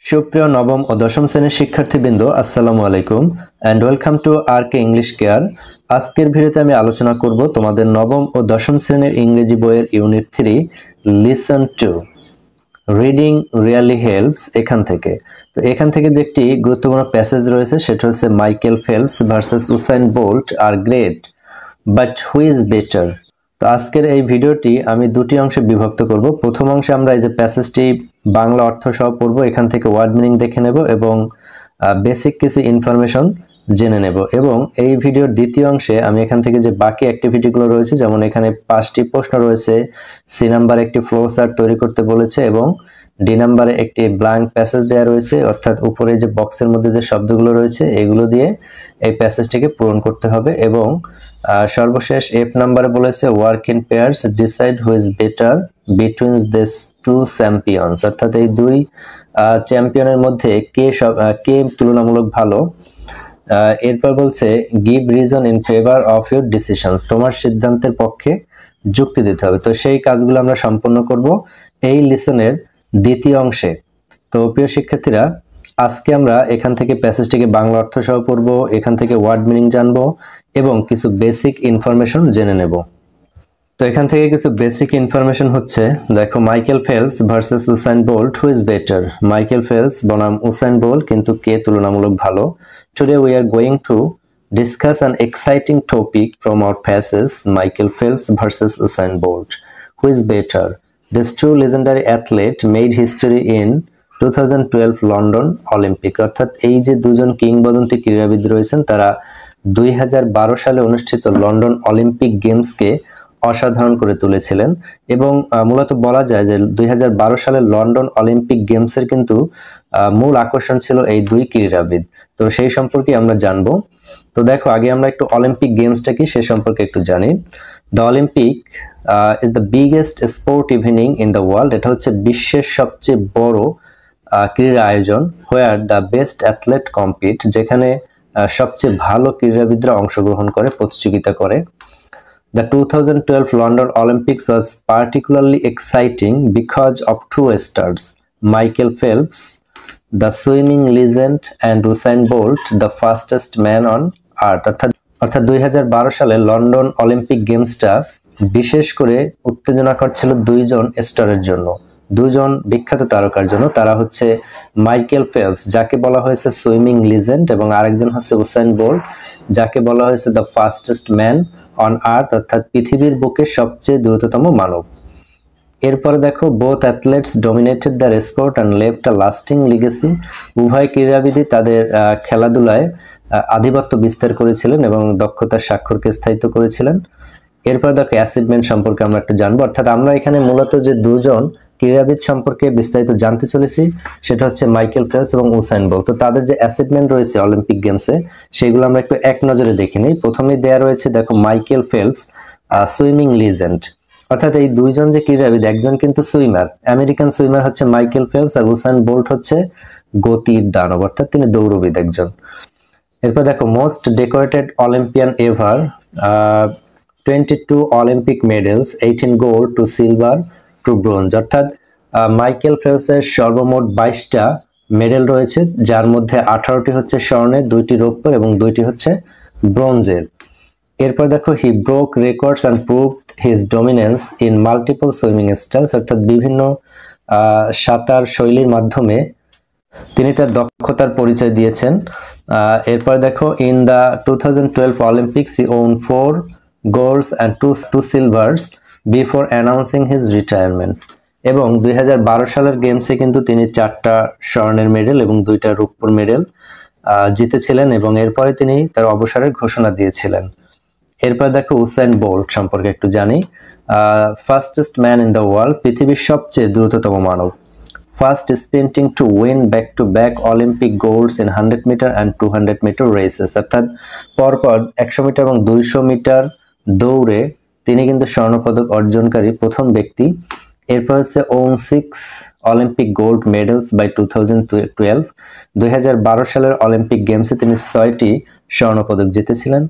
সুপ্রিয় নবম ও দশম শ্রেণীর শিক্ষার্থীবৃন্দ, আসসালামু আলাইকুম and welcome to আরকে English care. আজকের ভিডিওতে আমি আলোচনা করব তোমাদের নবম ও দশম শ্রেণীর ইংরেজি বইয়ের unit 3 listen to reading really helps এখান থেকে। তো এখান থেকে যে একটি গুরুত্বপূর্ণ প্যাসেজ রয়েছে সেটা হচ্ছে Michael Phelps versus Usain Bolt R great, but who is better. তো আজকের এই ভিডিওটি আমি দুটি অংশে বিভক্ত করব। প্রথম অংশে আমরা এই যে প্যাসেজটি বাংলা অর্থ সহ পড়ব, এখান থেকে ওয়ার্ড মিনিং দেখে নেব এবং বেসিক কিছু ইনফরমেশন জেনে নেব। এবং এই ভিডিওর দ্বিতীয় অংশে আমি এখান থেকে যে বাকি অ্যাক্টিভিটিগুলো রয়েছে, যেমন এখানে 5টি প্রশ্ন রয়েছে, সি নাম্বারে একটি ফ্লো চার্ট তৈরি করতে বলেছে এবং ডি নাম্বারে একটি ব্ল্যাঙ্ক প্যাসেজ দেওয়া রয়েছে, অর্থাৎ উপরে যে বক্সের মধ্যে যে শব্দগুলো রয়েছে এগুলো দিয়ে এই প্যাসেজটিকে পূরণ করতে হবে। এবং সর্বশেষ এফ নাম্বারে বলেছে work in pairs, decide who is better between this two champions, অর্থাৎ এই দুই চ্যাম্পিয়নের মধ্যে কে তুলনামূলক ভালো। এরপর বলছে give reason in favour of your decisions, তোমার সিদ্ধান্তের পক্ষে যুক্তি দিতে হবে। তো সেই কাজগুলো আমরা সম্পন্ন করব এই লিসনের দ্বিতীয় অংশে। তো প্রিয় শিক্ষার্থীরা, আজকে আমরা এখান থেকে প্যাসেজটিকে বাংলা অর্থ সহ পড়ব, এখান থেকে ওয়ার্ড মিনিং জানবো এবং কিছু বেসিক ইনফরমেশন জেনে নেব। তো এখান থেকে কিছু বেসিক ইনফরমেশন হচ্ছে, দেখো Michael Phelps versus Usain Bolt, who is better. Michael Phelps বনাম উসাইন বোল্ট, কিন্তু কে তুলনামূলক ভালো। Today we are going to discuss an exciting topic from our passage, Michael Phelps versus Usain Bolt. Who is better? These two legendary athletes made history in 2012 London Olympic, অর্থাৎ এই যে দুজন কিংবদন্তি ক্রীড়াবিদ রয়েছেন তারা 2012 সালে অনুষ্ঠিত লন্ডন অলিম্পিক গেমসকে অসাধারণ করে তুলেছিলেন। এবং মূলত বলা যায় যে 2012 সালের লন্ডন অলিম্পিক গেমসের কিন্তু মূল আকর্ষণ ছিল এই দুই ক্রীড়াবিদ। তো সেই সম্পর্কে আমরা জানবো। তো দেখো, আগে আমরা একটু অলিম্পিক গেমসটা কি সে সম্পর্কে একটু জানি। The Olympic is the biggest sport evening in the world, এটা হচ্ছে বিশ্বের সবচেয়ে বড় ক্রীড়া আয়োজন। Where the best athlete compete, যেখানে সবচেয়ে ভালো ক্রীড়াবিদরা অংশগ্রহণ করে, প্রতিযোগিতা করে। The 2012 London Olympics was particularly exciting because of two stars, Michael Phelps, the swimming legend, and Usain Bolt, the fastest man on earth. অর্থাৎ 2012 সালে লন্ডন অলিম্পিক গেমসটা বিশেষ করে উত্তেজনাকর ছিল দুইজন স্টারের জন্য, দুজন বিখ্যাত তারকার জন্য। তারা হচ্ছে মাইকেল ফেলপস, যাকে বলা হয়েছে সুইমিং লিজেন্ড, এবং আরেকজন হচ্ছে উসাইন বোল্ট, যাকে বলা হয়েছে the fastest man on earth, অর্থাৎ পৃথিবীর বুকে সবচেয়ে দ্রুততম মানব। এরপরে দেখো, both athlete's dominated the sport and left a lasting legacy, উভয় ক্রীড়াবিদই তাদের খেলাধুলায় আধিপত্য বিস্তার করেছিলেন এবং দক্ষতার স্বাক্ষরকে স্থায়িত্ব করেছিলেন। এরপর দেখো অ্যাচিভমেন্ট সম্পর্কে আমরা একটু জানবো, অর্থাৎ আমরা এখানে মূলত যে দুজন ক্রীড়াবিদ সম্পর্কে বিস্তারিত জানতে চলেছি সেটা হচ্ছে মাইকেল ফেলপস এবং উসাইন বোল্ট। তো তাদের যে অ্যাচিভমেন্ট রয়েছে অলিম্পিক গেমসে সেগুলো আমরা একটু এক নজরে দেখে নিই। প্রথমেই দেয়া রয়েছে, দেখো মাইকেল ফেলপস সুইমিং লিজেন্ড, অর্থাৎ এই দুইজন যে ক্রীড়াবিদ, একজন কিন্তু সুইমার, আমেরিকান সুইমার হচ্ছে মাইকেল ফেলপস, আর উসাইন বোল্ট হচ্ছে গতির দানব, অর্থাৎ তিনি দৌড়বিদ একজন। এরপর দেখো most decorated Olympian ever, 22 Olympic medals, 18 gold, 2 silver, 2 bronze, অর্থাৎ মাইকেল ফেলপসের সর্বমোট 22টা মেডেল রয়েছে, যার মধ্যে 18টি হচ্ছে স্বর্ণের, 2টি রৌপ্য এবং 2টি হচ্ছে ব্রোঞ্জের। এরপর দেখো হি broke records and proved his dominance in multiple swimming styles, অর্থাৎ বিভিন্ন সাঁতার শৈলীর মাধ্যমে তিনি তার দক্ষতার পরিচয় দিয়েছেন। এরপর দেখো in the 2012 Olympics he won 4 golds and 2 silvers before announcing his retirement, এবং 2012 সালের গেমসে কিন্তু তিনি 4টা স্বর্ণের মেডেল এবং 2টা রৌপ্যর মেডেল জিতেছিলেন এবং এরপরে তিনি তার অবসরের ঘোষণা দিয়েছিলেন। এরপর দেখো উসাইন বোল্ট সম্পর্কে একটু জানি। Fastest man in the world, পৃথিবীর সবচেয়ে দ্রুততম মানব। First sprinting to win back to back Olympic golds in 100 meter and 200 meter races, অর্থাৎ পরপর 100 মিটার এবং 200 মিটার দৌড়ে তিনি কিন্তু স্বর্ণপদক অর্জনকারী প্রথম ব্যক্তি। এরপর হচ্ছে won 6 Olympic gold medals by 2012, 2012 সালের অলিম্পিক গেমসে তিনি 6টি স্বর্ণপদক জিতেছিলেন।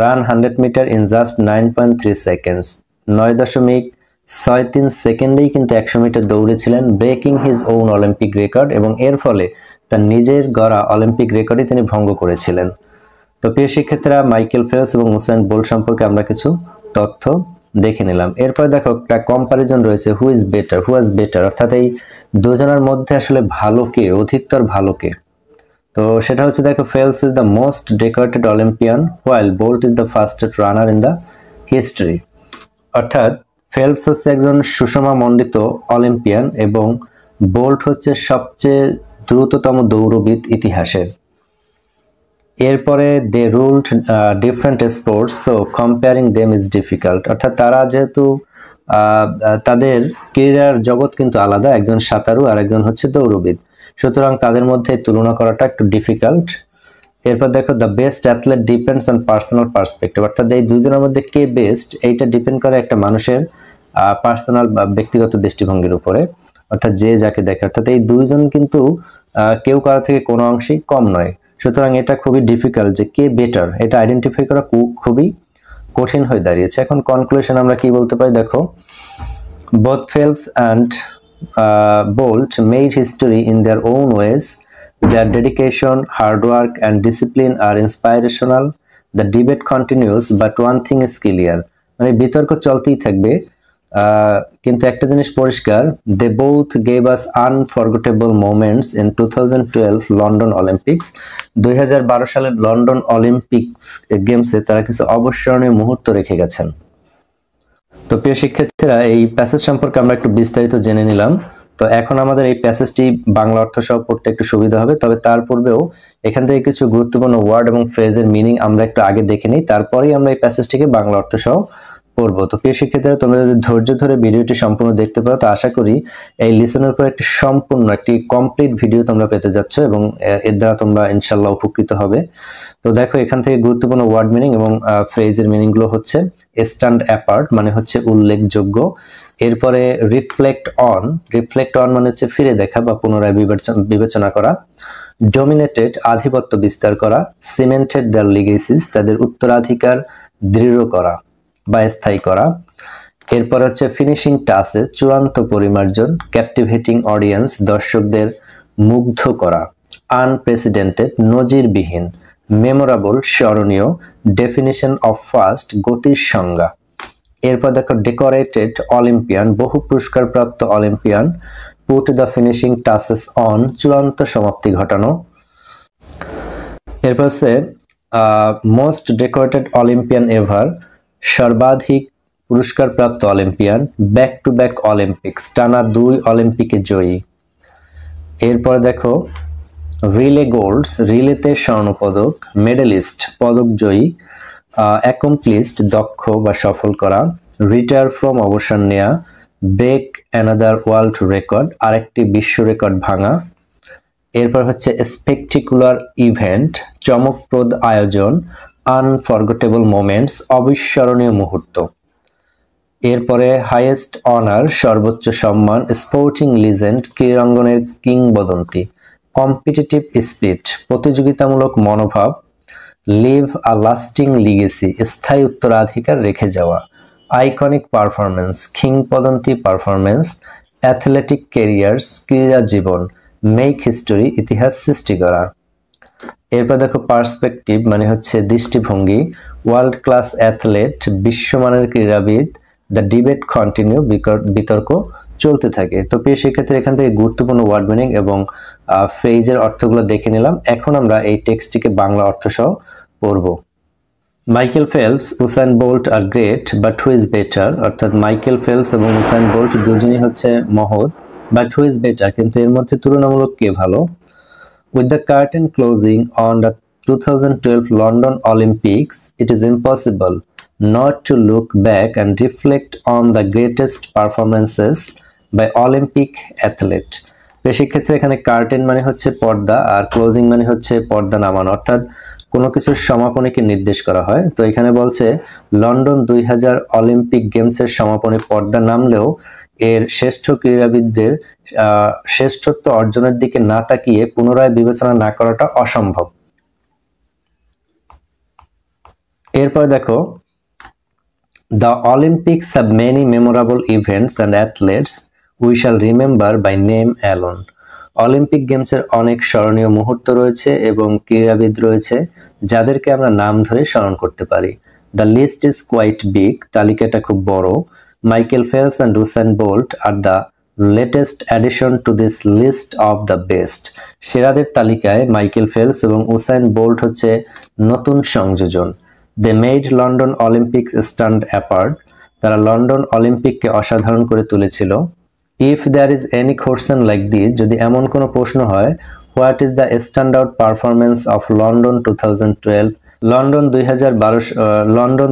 Run 100 meter in just 9.3 seconds, 9.3 6-3 সেকেন্ডেই কিন্তু 100 মিটার দৌড়েছিলেন, breaking his own Olympic record, এবং এর ফলে তার নিজের গড়া অলিম্পিক রেকর্ডই তিনি ভঙ্গ করেছিলেন। তো প্রিয় শিক্ষার্থীরা, মাইকেল ফেলপস এবং উসাইন বোল্ট সম্পর্কে আমরা কিছু তথ্য দেখে নিলাম। এরপর দেখো একটা কম্পারিজন রয়েছে, হু ওয়াজ বেটার, অর্থাৎ এই দুজনের মধ্যে আসলে ভালো কে, অধিকতর ভালো কে। তো সেটা হচ্ছে দেখো, Phelps is the most decorated Olympian while Bolt is the fastest runner in the history. অর্থাৎ ফেলপস হচ্ছে একজন সুষমামণ্ডিত অলিম্পিয়ান এবং বোল্ট হচ্ছে সবচেয়ে দ্রুততম দৌড়বিদ ইতিহাসের। এরপরে they ruled different sports, so comparing them is difficult. অর্থাৎ তারা যেহেতু তাদের ক্রীড়ার জগৎ কিন্তু আলাদা, একজন সাঁতারু আর একজন হচ্ছে দৌড়বিদ, সুতরাং তাদের মধ্যে তুলনা করাটা একটু ডিফিকাল্ট। এরপর দেখো, the best athlete depends on personal perspective, অর্থাৎ এই দুজনের মধ্যে কে বেস্ট এইটা ডিপেন্ড করে একটা মানুষের পার্সোনাল বা ব্যক্তিগত দৃষ্টিভঙ্গির উপরে, অর্থাৎ যে যাকে দেখে। অর্থাৎ এই দুইজন কিন্তু কেউ কারো থেকে কোনো অংশেই কম নয়, সুতরাং এটা খুবই ডিফিকাল্ট যে কে বেটার এটা আইডেন্টিফাই করা খুবই কঠিন হয়ে দাঁড়িয়েছে। এখন কনক্লুশন আমরা কি বলতে পারি দেখো, both Phelps and Bolt made history in their own ways. Their dedication, hard work and discipline are inspirational. The debate continues, but one thing is clear. মানে বিতর্ক চলতেই থাকবে, কিন্তু একটা জিনিস পরিষ্কার, they both gave us unforgettable moments in 2012 London Olympics. 2012 সালের London Olympics গেমসে তারা কিছু অবিস্মরণীয় মুহূর্ত রেখে গেছেন। তো প্রিয় শিক্ষার্থীরা, এই প্যাসেজ সম্পর্কে আমরা একটু বিস্তারিত জেনে নিলাম। তো এখন আমাদের এই প্যাসেজটি বাংলা অর্থ সহ পড়তে একটু সুবিধা হবে, তবে তার পূর্বেও এখান থেকে কিছু গুরুত্বপূর্ণ ওয়ার্ড এবং ফ্রেজের মিনিং আমরা একটু আগে দেখে নিই, তারপরেই আমরা এই প্যাসেজটিকে বাংলা অর্থ সহ পড়বো। তো প্রিয় শিক্ষার্থীরা, তোমরা যদি ধৈর্য ধরে ভিডিওটি সম্পূর্ণ দেখতে পারো, তো আশা করি এই লিসনের উপর একটি সম্পূর্ণ একটি কমপ্লিট ভিডিও তোমরা পেতে যাচ্ছ এবং এর দ্বারা তোমরা ইনশাল্লাহ উপকৃত হবে। তো দেখো, এখান থেকে গুরুত্বপূর্ণ ওয়ার্ড মিনিং এবং ফ্রেজের মিনিং গুলো হচ্ছে, স্ট্যান্ড অ্যাপার্ট মানে হচ্ছে উল্লেখযোগ্য। এরপরে রিফ্লেক্ট অন মানে হচ্ছে ফিরে দেখা বা পুনরায় বিবেচনা করা। ডমিনেটেড আধিপত্য বিস্তার করা। সিমেন্টেড দেয়ার লিগেসিস তাদের উত্তরাধিকার দৃঢ় করা বা স্থায়ী করা। এরপর হচ্ছে ফিনিশিং টাচেস চূড়ান্ত পরিমার্জন। ক্যাপটিভেটিং অডিয়েন্স দর্শকদের মুগ্ধ করা। আনপ্রেসিডেন্টেড নজিরবিহীন। মেমোরাবল স্মরণীয়। ডেফিনিশন অফ ফাস্ট গতির সংজ্ঞা। এরপর দেখো, ডেকোরেটেড অলিম্পিয়ান বহু পুরস্কারপ্রাপ্ত Olympian. Put the finishing touches on চূড়ান্ত সমাপ্তি ঘটানো। এরপর হচ্ছে মোস্ট ডেকোরেটেড অলিম্পিয়ান এভার সর্বাধিক পুরস্কারপ্রাপ্ত Olympian. Back to back Olympics টানা 2 অলিম্পিকে জয়ী। এরপর দেখো, রিলে গোল্ডস রিলেতে স্বর্ণপদক। মেডেলিস্ট পদক জয়ী। অ্যাকমপ্লিশড দক্ষ বা সফল করা। রিটায়ার ফ্রম অবসর নেয়া। ব্রেক অ্যানাদার ওয়ার্ল্ড রেকর্ড আরেকটি বিশ্ব রেকর্ড ভাঙা। এরপর হচ্ছে স্পেকটিকুলার ইভেন্ট চমকপ্রদ আয়োজন। আনফরগেটেবল মোমেন্টস অবিস্মরণীয় মুহূর্ত। এরপরে হাইয়েস্ট অনার সর্বোচ্চ সম্মান। স্পোর্টিং লিজেন্ড ক্রীড়াঙ্গনের কিংবদন্তি। কম্পিটিটিভ স্পিরিট প্রতিযোগিতামূলক মনোভাব। লিভ আ লাস্টিং লিগেসি স্থায়ী উত্তরাধিকার রেখে যাওয়া। আইকনিক পারফরমেন্স কিংবদন্তি পারফরমেন্স। অ্যাথলেটিক ক্যারিয়ার্স ক্রীড়া জীবন। মেক হিস্টোরি ইতিহাস সৃষ্টি করা। এরপর দেখো, পার্সপেক্টিভ মানে হচ্ছে দৃষ্টিভঙ্গি। ওয়ার্ল্ড ক্লাস অ্যাথলেট বিশ্বমানের ক্রীড়াবিদ। দ্য ডিবেট কন্টিনিউ বিতর্ক চলতে থাকে। তো প্রিয় শিক্ষার্থী, এখান থেকে গুরুত্বপূর্ণ ওয়ার্ড মিনিং এবং ফ্রেজের অর্থগুলো দেখে নিলাম। এখন আমরা এই টেক্সটটিকে বাংলা অর্থ সহ পড়ব। Michael Phelps Usain Bolt R great but who is better, অর্থাৎ মাইকেল ফেলপস এবং উসাইন বোল্ট দুজনই হচ্ছে মহৎ, বাট হু ইজ বেটার কিন্তু এর মধ্যে তুলনামূলক কে ভালো। With the curtain closing on the 2012 London Olympics, it is impossible not to look back and reflect on the greatest performances by Olympic athlete. শিক্ষার্থী, এখানে কার্টেন মানে হচ্ছে পর্দা আর ক্লোজিং মানে হচ্ছে পর্দা নামানো, অর্থাৎ কোনো কিছুর সমাপনীকে নির্দেশ করা হয়। তো এখানে বলছে লন্ডন 2000 অলিম্পিক গেমসের সমাপনী পর্দা নামলেও এর শ্রেষ্ঠ ক্রীড়াবিদদের শ্রেষ্ঠত্ব অর্জনের দিকে না তাকিয়ে পুনরায় বিবেচনা না করাটা অসম্ভব। এরপর দেখো, The Olympics have many memorable events and athletes we shall remember by name alone. Olympic গেমসের অনেক স্মরণীয় মুহূর্ত রয়েছে এবং ক্রীড়াবিদ রয়েছে যাদেরকে আমরা নাম ধরে স্মরণ করতে পারি। The list is quite big. তালিকাটা খুব বড়। Michael Phelps and Usain Bolt are the latest addition to this list of the best. সেরাদের তালিকায় মাইকেল ফেলপস এবং উসাইন বোল্ট হচ্ছে নতুন সংযোজন। They made London Olympics stand apart. তারা লন্ডন অলিম্পিককে অসাধারণ করে তুলেছিল। If there is any question like this, যদি এমন কোনো প্রশ্ন হয়, what is the standout performance of London 2012? London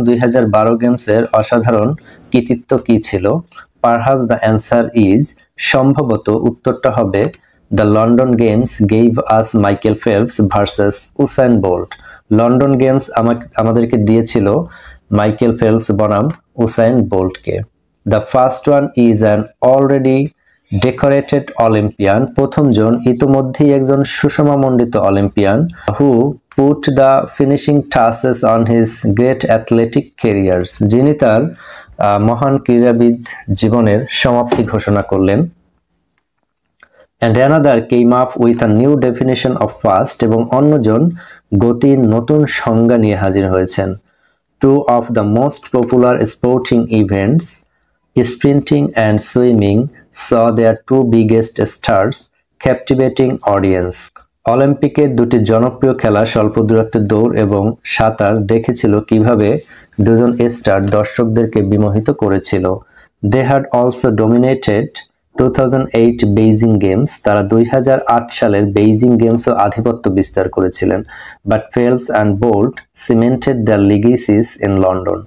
2012 গেমসের অসাধারণ কৃতিত্ব কি ছিল? Perhaps the answer is, সম্ভবত উত্তরটা হবে, the London Games gave us Michael Phelps versus Usain Bolt. London games আমাদেরকে দিয়েছিল মাইকেল ফেলপস বনাম উসাইন বোল্টকে। The first one is an already decorated Olympian. প্রথমজন ইতোমধ্যেই একজন সুষমামণ্ডিত Olympian who put the finishing touches on his great athletic careers. যিনি তার মহান ক্রীড়াবিদ জীবনের সমাপ্তি ঘোষণা করলেন। And another came up with a new definition of fast. এবং অন্যজন গতির নতুন সংজ্ঞা নিয়ে হাজির হয়েছেন। Two of the most popular sporting events, sprinting and swimming, saw their two biggest stars captivating audience. অলিম্পিকের দুটি জনপ্রিয় খেলা স্বল্প দূরত্বের দৌড় এবং সাঁতার দেখেছিল কিভাবে দুজন স্টার দর্শকদেরকে বিমোহিত করেছিল। They had also dominated 2008 Beijing games. তারা 2008 সালের বেইজিং গেমসও আধিপত্য বিস্তার করেছিলেন। But Phelps and Bolt cemented their legacies in London.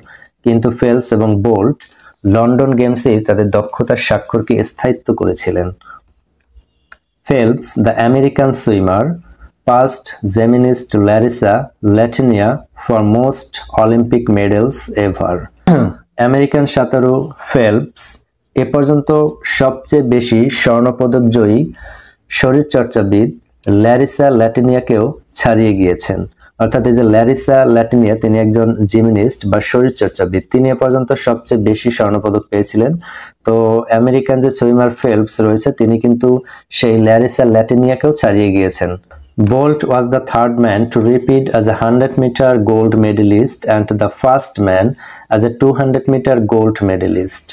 কিন্তু ফেলপস এবং বোল্ট লন্ডন গেমসেই তাদের দক্ষতার স্বাক্ষরকে স্থায়িত্ব করেছিলেন। Phelps, the American swimmer, passed gymnast Larissa Latinia for most Olympic medals ever. American সাঁতারু ফেলপস এ পর্যন্ত সবচেয়ে বেশি স্বর্ণপদক জয়ী শরীরচর্চাবিদ ল্যারিসা ল্যাটিনিয়াকেও ছাড়িয়ে গিয়েছেন। অর্থাৎ এই যে ল্যারিসা ল্যাটিনিয়া তিনি একজন জিমন্যাস্ট বা শরীরচর্চাবিদ, তিনি এ পর্যন্ত সবচেয়ে বেশি স্বর্ণপদক পেয়েছিলেন। তো আমেরিকান যে সুইমার ফেলপস রয়েছে তিনি কিন্তু সেই ল্যারিসা ল্যাটিনিয়াকেও ছাড়িয়ে গিয়েছেন। Bolt was the third man to repeat as a 100-meter gold medalist and the first man as a 200-meter gold medalist.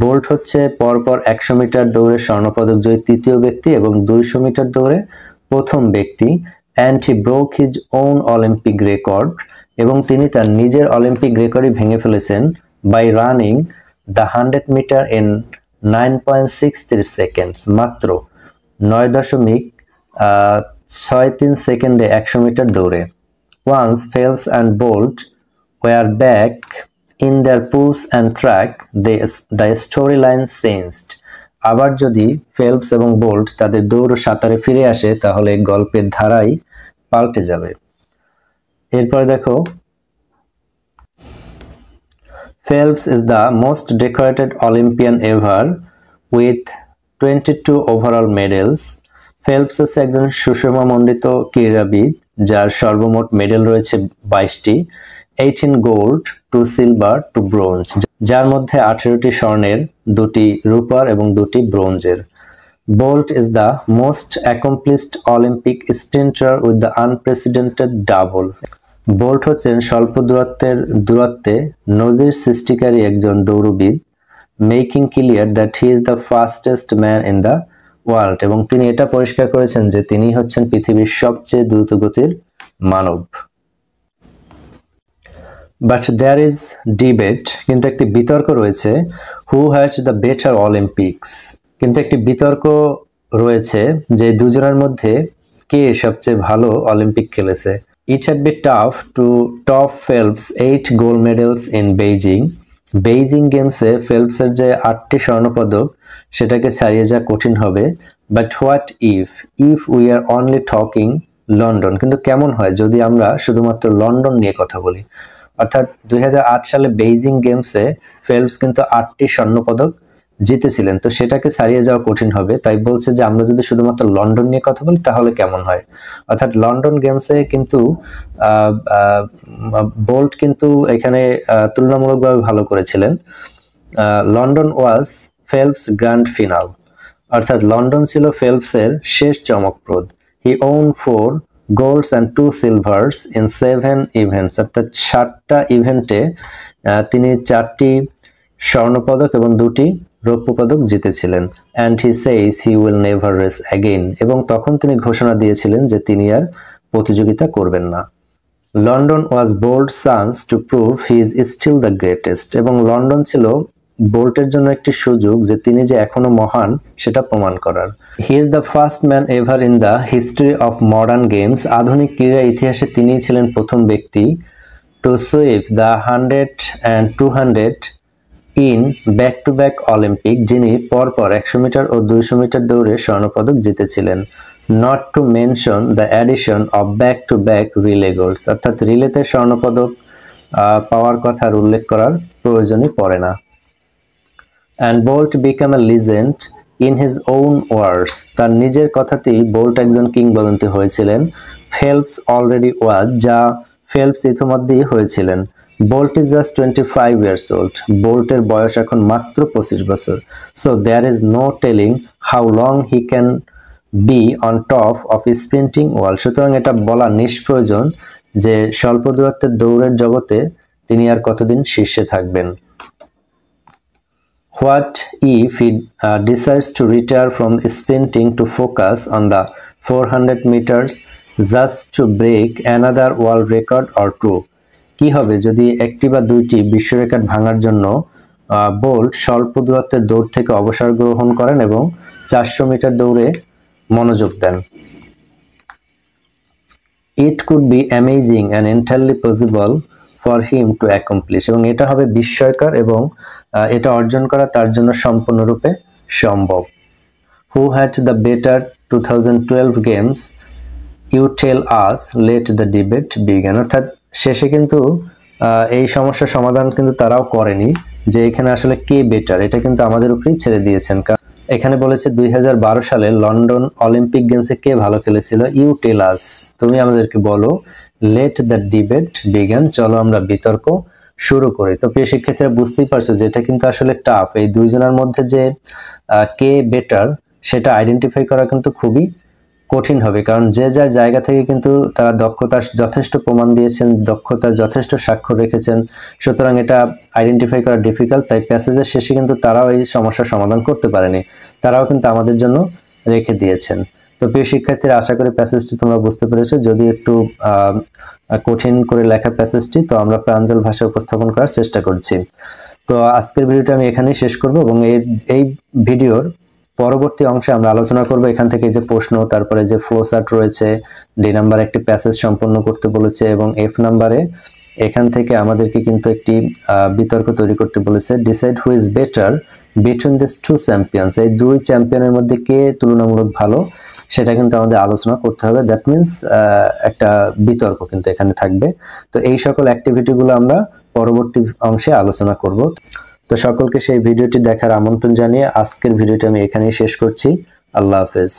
Bolt হচ্ছে পরপর 100 মিটার দৌড়ে স্বর্ণপদক জয়ী তৃতীয় ব্যক্তি এবং 200 মিটার দৌড়ে প্রথম ব্যক্তি। And he broke his own Olympic record. এবং তিনি তার নিজের অলিম্পিক রেকর্ডই ভেঙে ফেলেছেন by running the 100 meter in 9.63 seconds. মাত্র 9.63 সেকেন্ডে 100 মিটার দৌড়ে। Once Phelps and Bolt were back in their pools and track, the storyline changed. আবার যদি ফেলপস এবং বোল্ট তাদের দৌড় ও সাঁতারে ফিরে আসে তাহলে গল্পের ধারাই পাল্টে যাবে। এরপর দেখো, Phelps is the most decorated Olympian ever with 22 overall medals. Phelps হচ্ছে একজন সুষমামণ্ডিত ক্রীড়াবিদ যার সর্বমোট মেডেল রয়েছে 22টি, 18 গোল্ড, 2 সিলভার, 2 ব্রোঞ্জ, যার মধ্যে 18টি স্বর্ণের, 2টি রূপার এবং 2টি ব্রোঞ্জের। Bolt is the most accomplished Olympic sprinter with the unprecedented double. বোল্ট হচ্ছেন স্বল্প দূরত্বে নজির সৃষ্টিকারী একজন দৌড়বিদ, making clear that he is the fastest man in the world. এবং তিনি এটা পরিষ্কার করেছেন যে তিনি হচ্ছেন পৃথিবীর সবচেয়ে দ্রুতগতির মানব। But there is debate, কিন্তু একটি বিতর্ক রয়েছে, who has the better Olympics, কিন্তু একটি বিতর্ক রয়েছে যে দুজনের মধ্যে কে সবচেয়ে ভালো অলিম্পিক খেলেছে। It had been tough to top Phelps' 8 gold medals in Beijing. Beijing গেমসে ফেলপসের যে 8টি স্বর্ণপদক সেটাকে ছাড়িয়ে যাওয়া কঠিন হবে। But what if we are only talking London, কিন্তু কেমন হয় যদি আমরা শুধুমাত্র লন্ডন নিয়ে কথা বলি। অর্থাৎ 2008 সালে বেইজিং গেমসে ফেলপস কিন্তু 8টি স্বর্ণপদক জিতেছিলেন, তো সেটাকে ছাড়িয়ে যাওয়া কঠিন হবে। তাই বলছে যে আমরা যদি শুধুমাত্র লন্ডন নিয়ে কথা বলি তাহলে কেমন হয়। অর্থাৎ লন্ডন গেমসে কিন্তু বোল্ট কিন্তু এখানে তুলনামূলকভাবে ভালো করেছিলেন। London was Phelps grand finale, অর্থাৎ লন্ডন ছিল ফেলপসের শেষ চমকপ্রদ। He won 4 golds and 2 silvers in 7 events, অর্থাৎ 7টা ইভেন্টে তিনি 4টি স্বর্ণপদক এবং 2টি রৌপ্য পদক জিতেছিলেন। And he says he will never race again, এবং তখন তিনি ঘোষণা দিয়েছিলেন যে তিনি আর প্রতিযোগিতা করবেন না। London was Bolt's chance to prove he is still the greatest, এবং লন্ডন ছিল বোল্টের জন্য একটি সুযোগ যে তিনি যে এখনো মহান সেটা প্রমাণ করার। হি is the first man ever in the history of modern games, আধুনিক ক্রীড়া ইতিহাসে তিনিই ছিলেন প্রথম ব্যক্তি two sweep the 100 and 200 in back to back Olympic, যিনি পরপর 100 মিটার ও 200 মিটার দৌড়ে স্বর্ণপদক জিতেছিলেন। Not to mention the addition of back to back relay গোল্ডস, অর্থাৎ রিলেতে স্বর্ণপদক পাওয়ার কথার উল্লেখ করার প্রয়োজনই পড়ে না। And Bolt became a legend in his own words, তার নিজের কথাতেই বোল্ট একজন কিংবদন্তি হয়েছিলেন। ফেলপস অলরেডি ওয়াজ, যা ফেলপস ইতিমধ্যেই হয়েছিলেন। Bolt is just 25 years old, বোল্টের বয়স এখন মাত্র 25 বছর। So there is no telling how long he can be on top of sprinting world, সুতরাং এটা বলা নিষ্প্রয়োজন যে স্বল্প দূরত্বের দৌড়ের জগতে তিনি আর কতদিন শীর্ষে থাকবেন। What if he decides to retire from sprinting to focus on the 400 meters just to break another world record or two? কি হবে যদি একটি বা দুইটি বিশ্ব রেকর্ড ভাঙার জন্য বোল্ট স্বল্প দূরত্বের দৌড় থেকে অবসর গ্রহণ করেন এবং 400 মিটার দৌড়ে মনোযোগ দেন? It could be amazing and entirely possible for him to accomplish, এবং এটা হবে বিস্ময়কর এবং এটা অর্জন করা তার জন্য সম্পূর্ণরূপে সম্ভব। Who had the better 2012 games? You tell us, let the debate begin, অর্থাৎ শেষে কিন্তু এই সমস্যার সমাধান কিন্তু তারাও করেনি যে এখানে আসলে কে বেটার, এটা কিন্তু আমাদের উপরেই ছেড়ে দিয়েছেন। এখানে বলেছে 2012 সালে লন্ডন অলিম্পিক গেমসে কে ভালো খেলেছিল। ইউ টেল আস, তুমি আমাদেরকে বলো। লেট দ্য ডিবেট বিগিন, চলো আমরা বিতর্ক শুরু করি। তো প্রিয় শিক্ষার্থীরা বুঝতেই পারছো যে এটা কিন্তু আসলে টাফ, এই দুইজনের মধ্যে যে কে বেটার সেটা আইডেন্টিফাই করা কিন্তু খুবই কঠিন হবে, কারণ যে যার জায়গা থেকে কিন্তু তারা দক্ষতার যথেষ্ট প্রমাণ দিয়েছেন, দক্ষতার যথেষ্ট স্বাক্ষর রেখেছেন, সুতরাং এটা আইডেন্টিফাই করা ডিফিকাল্ট। তাই প্যাসেজের শেষে কিন্তু তারাও এই সমস্যার সমাধান করতে পারেনি, তারাও কিন্তু আমাদের জন্য রেখে দিয়েছেন। তো প্রিয় শিক্ষার্থীরা, আশা করি প্যাসেজটি তোমরা বুঝতে পেরেছো। যদি একটু কঠিন করে লেখা প্যাসেজটি, তো আমরা প্রাঞ্জল ভাষায় উপস্থাপন করার চেষ্টা করছি। তো আজকের ভিডিওটা আমি এখানেই শেষ করব এবং এই ভিডিওর পরবর্তী অংশে আমরা আলোচনা করব এখান থেকে যে প্রশ্ন, তারপরে যে ফ্লো চার্ট রয়েছে, ডি নাম্বারে একটি প্যাসেজ সম্পন্ন করতে বলেছে এবং এফ নাম্বারে এখান থেকে আমাদেরকে কিন্তু একটি বিতর্ক তৈরি করতে বলেছে। Decide who is better between this two champions, এই দুই চ্যাম্পিয়নের মধ্যে কে তুলনামূলক ভালো সেটা কিন্তু আমাদের আলোচনা করতে হবে। দ্যাট মিনস একটা বিতর্ক কিন্তু এখানে থাকবে। তো এই সকল অ্যাক্টিভিটিগুলো আমরা পরবর্তী অংশে আলোচনা করব। তো সকলকে সেই ভিডিওটি দেখার আমন্ত্রণ জানিয়ে আজকের ভিডিওটি আমি এখানেই শেষ করছি। আল্লাহ হাফেজ।